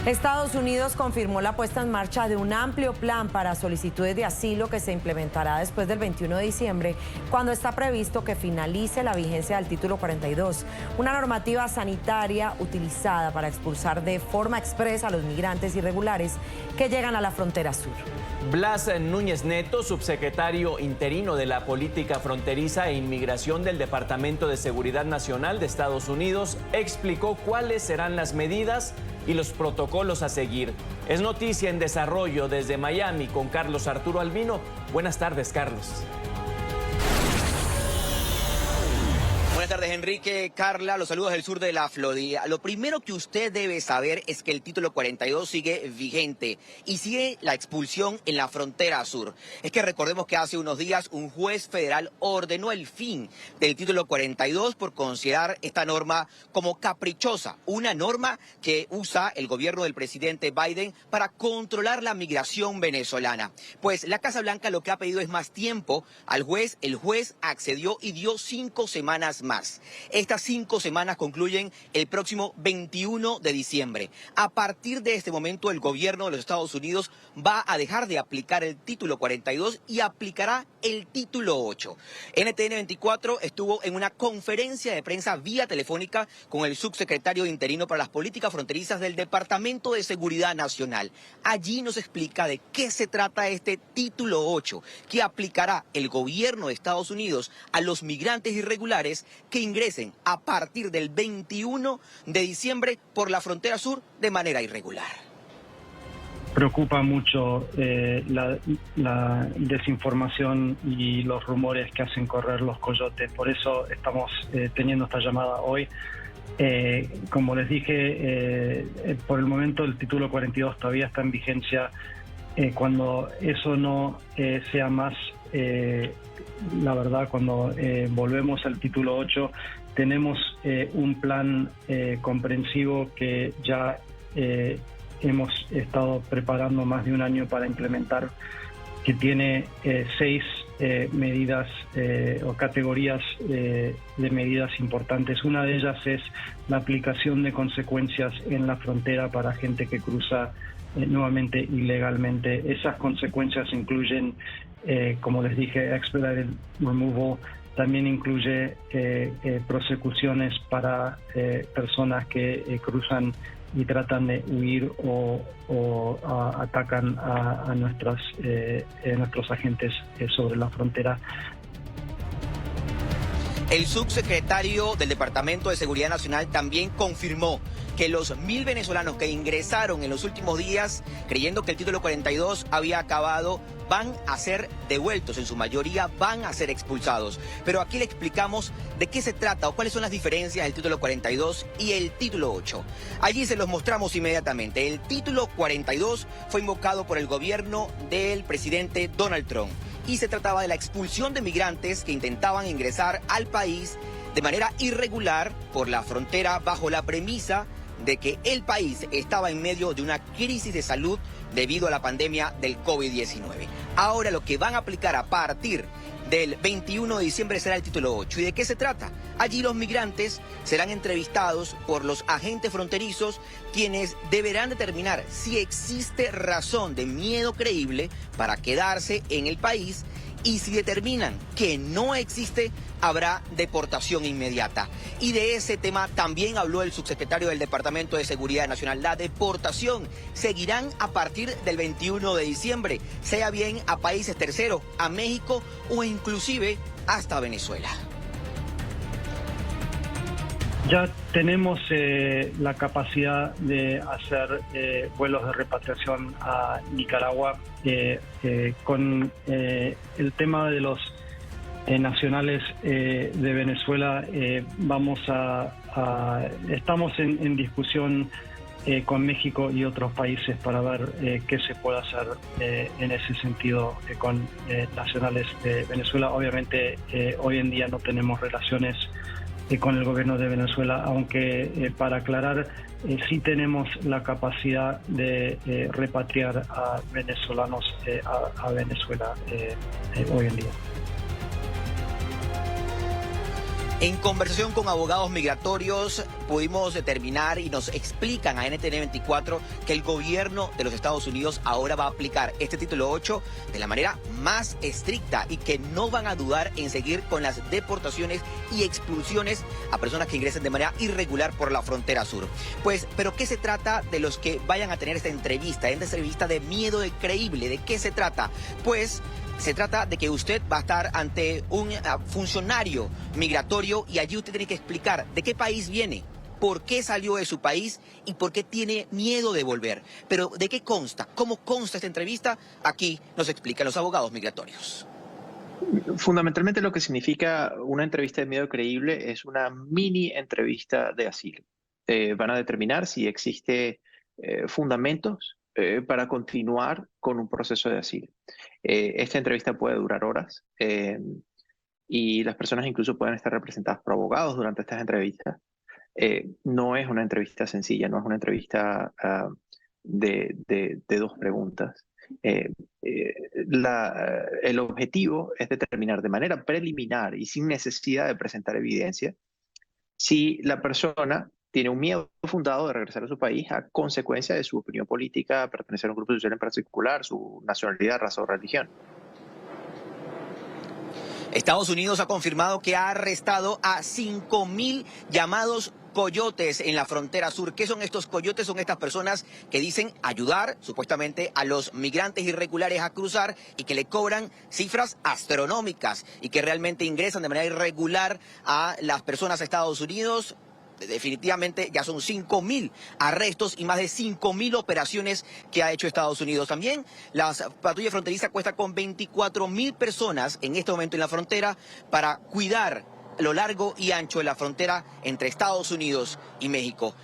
Estados Unidos confirmó la puesta en marcha de un amplio plan para solicitudes de asilo que se implementará después del 21 de diciembre, cuando está previsto que finalice la vigencia del Título 42, una normativa sanitaria utilizada para expulsar de forma expresa a los migrantes irregulares que llegan a la frontera sur. Blas Núñez Neto, subsecretario interino de la Política Fronteriza e Inmigración del Departamento de Seguridad Nacional de Estados Unidos, explicó cuáles serán las medidas y los protocolos a seguir. Es noticia en desarrollo desde Miami con Carlos Arturo Albino. Buenas tardes, Carlos. Buenas tardes, Enrique, Carla, los saludos del sur de la Florida. Lo primero que usted debe saber es que el Título 42 sigue vigente y sigue la expulsión en la frontera sur. Es que recordemos que hace unos días un juez federal ordenó el fin del Título 42 por considerar esta norma como caprichosa, una norma que usa el gobierno del presidente Biden para controlar la migración venezolana. Pues la Casa Blanca lo que ha pedido es más tiempo al juez. El juez accedió y dio 5 semanas más. Estas 5 semanas concluyen el próximo 21 de diciembre. A partir de este momento, el gobierno de los Estados Unidos va a dejar de aplicar el Título 42 y aplicará el Título 8. NTN 24 estuvo en una conferencia de prensa vía telefónica con el subsecretario interino para las políticas fronterizas del Departamento de Seguridad Nacional. Allí nos explica de qué se trata este Título 8, que aplicará el gobierno de Estados Unidos a los migrantes irregulares que ingresen a partir del 21 de diciembre por la frontera sur de manera irregular. Preocupa mucho la desinformación y los rumores que hacen correr los coyotes. Por eso estamos teniendo esta llamada hoy. Como les dije, por el momento el Título 42 todavía está en vigencia. Cuando eso no sea más... la verdad, cuando volvemos al Título 8, tenemos un plan comprensivo que ya hemos estado preparando más de un año para implementar, que tiene 6 medidas o categorías de medidas importantes. Una de ellas es la aplicación de consecuencias en la frontera para gente que cruza nuevamente ilegalmente. Esas consecuencias incluyen, como les dije, expedited removal. También incluye prosecuciones para personas que cruzan y tratan de huir o atacan a nuestros agentes sobre la frontera. El subsecretario del Departamento de Seguridad Nacional también confirmó que los 1.000 venezolanos que ingresaron en los últimos días creyendo que el Título 42 había acabado van a ser devueltos, en su mayoría van a ser expulsados. Pero aquí le explicamos de qué se trata o cuáles son las diferencias del Título 42 y el Título 8. Allí se los mostramos inmediatamente. El Título 42 fue invocado por el gobierno del presidente Donald Trump y se trataba de la expulsión de migrantes que intentaban ingresar al país de manera irregular por la frontera bajo la premisa de que el país estaba en medio de una crisis de salud debido a la pandemia del COVID-19. Ahora lo que van a aplicar a partir del 21 de diciembre será el Título 8. ¿Y de qué se trata? Allí los migrantes serán entrevistados por los agentes fronterizos, quienes deberán determinar si existe razón de miedo creíble para quedarse en el país, y si determinan que no existe, habrá deportación inmediata. Y de ese tema también habló el subsecretario del Departamento de Seguridad Nacional. La deportación seguirán a partir del 21 de diciembre, sea bien a países terceros, a México o inclusive hasta Venezuela. Ya tenemos la capacidad de hacer vuelos de repatriación a Nicaragua. Con el tema de los nacionales de Venezuela, estamos en discusión con México y otros países para ver qué se puede hacer en ese sentido con nacionales de Venezuela. Obviamente hoy en día no tenemos relaciones con el gobierno de Venezuela, aunque para aclarar, sí tenemos la capacidad de repatriar a venezolanos a Venezuela hoy en día. En conversación con abogados migratorios pudimos determinar y nos explican a NTN 24 que el gobierno de los Estados Unidos ahora va a aplicar este título 8 de la manera más estricta y que no van a dudar en seguir con las deportaciones y expulsiones a personas que ingresen de manera irregular por la frontera sur. Pues, ¿pero qué se trata de los que vayan a tener esta entrevista de miedo de creíble? ¿De qué se trata? Pues se trata de que usted va a estar ante un funcionario migratorio y allí usted tiene que explicar de qué país viene, por qué salió de su país y por qué tiene miedo de volver. Pero ¿de qué consta? ¿Cómo consta esta entrevista? Aquí nos explican los abogados migratorios. Fundamentalmente lo que significa una entrevista de miedo creíble es una mini entrevista de asilo. Van a determinar si existe fundamentos para continuar con un proceso de asilo. Esta entrevista puede durar horas y las personas incluso pueden estar representadas por abogados durante estas entrevistas. No es una entrevista sencilla, no es una entrevista de dos preguntas. El objetivo es determinar de manera preliminar y sin necesidad de presentar evidencia si la persona tiene un miedo fundado de regresar a su país a consecuencia de su opinión política, pertenecer a un grupo social en particular, su nacionalidad, raza o religión. Estados Unidos ha confirmado que ha arrestado a 5.000 llamados coyotes en la frontera sur. ¿Qué son estos coyotes? Son estas personas que dicen ayudar supuestamente a los migrantes irregulares a cruzar y que le cobran cifras astronómicas y que realmente ingresan de manera irregular a las personas a Estados Unidos. Definitivamente ya son 5.000 arrestos y más de 5.000 operaciones que ha hecho Estados Unidos. También la patrulla fronteriza cuenta con 24.000 personas en este momento en la frontera para cuidar lo largo y ancho de la frontera entre Estados Unidos y México.